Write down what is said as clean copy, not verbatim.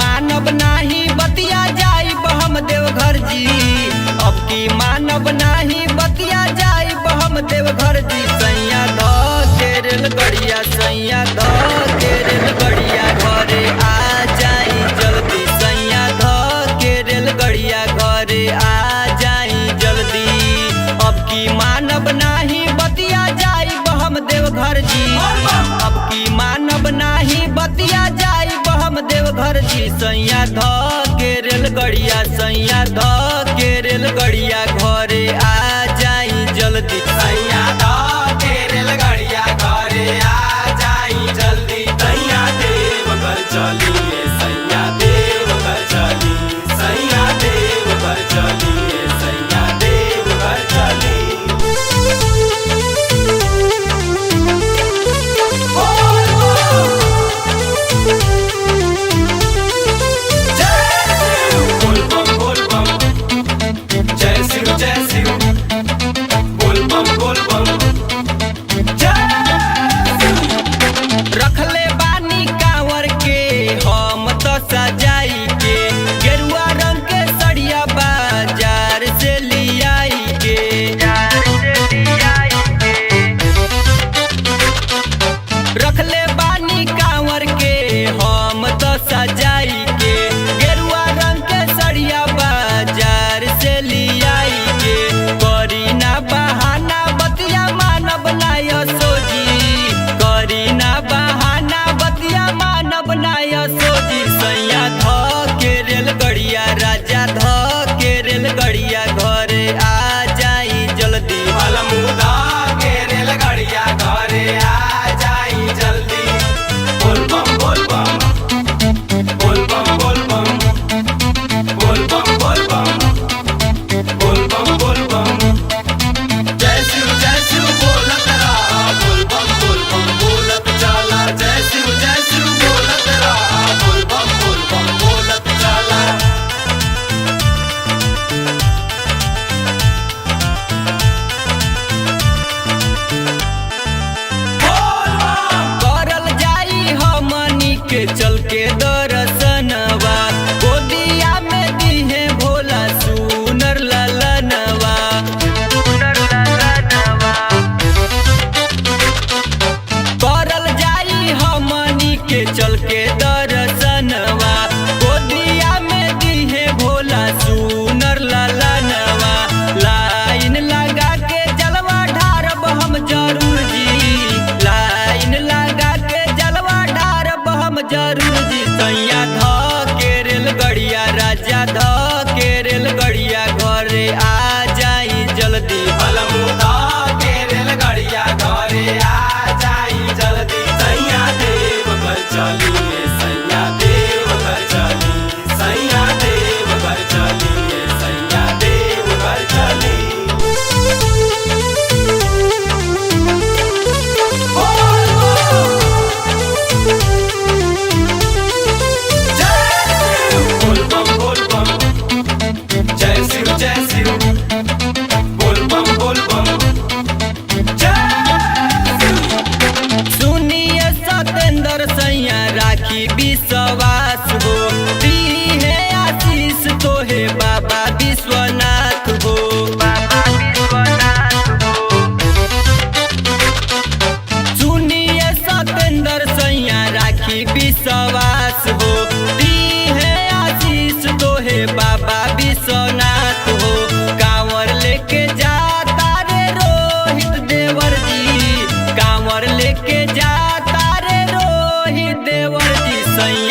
मानव नाही बतिया जाई हम देवघर जी। सैया ध के रेल गड़िया, सैया ध के रेल गड़िया घरे आ जाई जल्दी। सैया ध के रेल गड़िया घरे आ जाई जल्दी। अब की मानव नाही बतिया जाई हम देवघर जी। अब की मानव नाही बतिया जाई हम देवघर जी। सैया ध के रेल गड़िया, सैया ध के रेल गड़िया घरे आ जाई जल्दी। सैया ध के रेल गड़िया घरे आ जाई जल्दी। सैया देवघर चलिए, सैया देवघर चली, सैया देवघर चलिए, सैया देवघर चली। बोल बम बोल बम, जय शिव जय शिव। बोल बम बोल बम, जय रखले बानी कांवर के हम तो सजाई के। गेरुआ रंग के सड़िया बाजार से लियाई के। रखले बानी कांवर के हम तो सजाई के। गेरुआ रंग के सड़िया बाजार से लियाई के। करी ना बहाना बतिया मानव नाय सोजी। करी ना बहाना बतिया मानव नाय सोजी। सैया ध के रेल गड़िया, राजा ध के रेल गड़िया घरे आ जाई जल्दी। अलमुदा के रेल गड़िया घरे आ जाई जल्दी। बोल बम बोल बम, बोल बम बोल बम, बोल बम बोल बम, बोल बम बोल बम। जय शिव बोलत रहा, बोल बम बोलत चला। जय शिव बोलत रहा, बोल बम बोलत चला। करल जाई हमनी के चल के दर्शनवा। गोदिया में दीहे भोला सुनर ललनवा। करल जाई हमनी के चल के दर्शनवा। गोदिया में दीहे भोला सुनर ललनवा। लाइन लगा के जलवा ढारब हम जरूर जी। लाइन लगा के जलवा ढारब हम जरूर जी। सैया ध के रेल गड़िया, राजा ध के रेल गड़िया घरे आ जाई जल्दी। अलमुदा के रेल गड़िया घरे आ जाई जल्दी। सैया देवघर चलिए, सैया देवघर चली, सैया देवघर चलिए, सैया देवघर चली। बोल बम, जय शिव। बोल बम, जय। सुनिए सतेंद्र सैया राखी विश्वास हो। दीहे आशीष तोहे बाबा विश्वनाथ हो। सुनिए सतेंद्र सैया राखी विश्वास हो। दीहे आशीष तोहे बाबा विश्वनाथ हो। कांवर लेके जाता रे रोहित देवर जी। कांवर लेके जाता रे रोहित देवर जी। सैया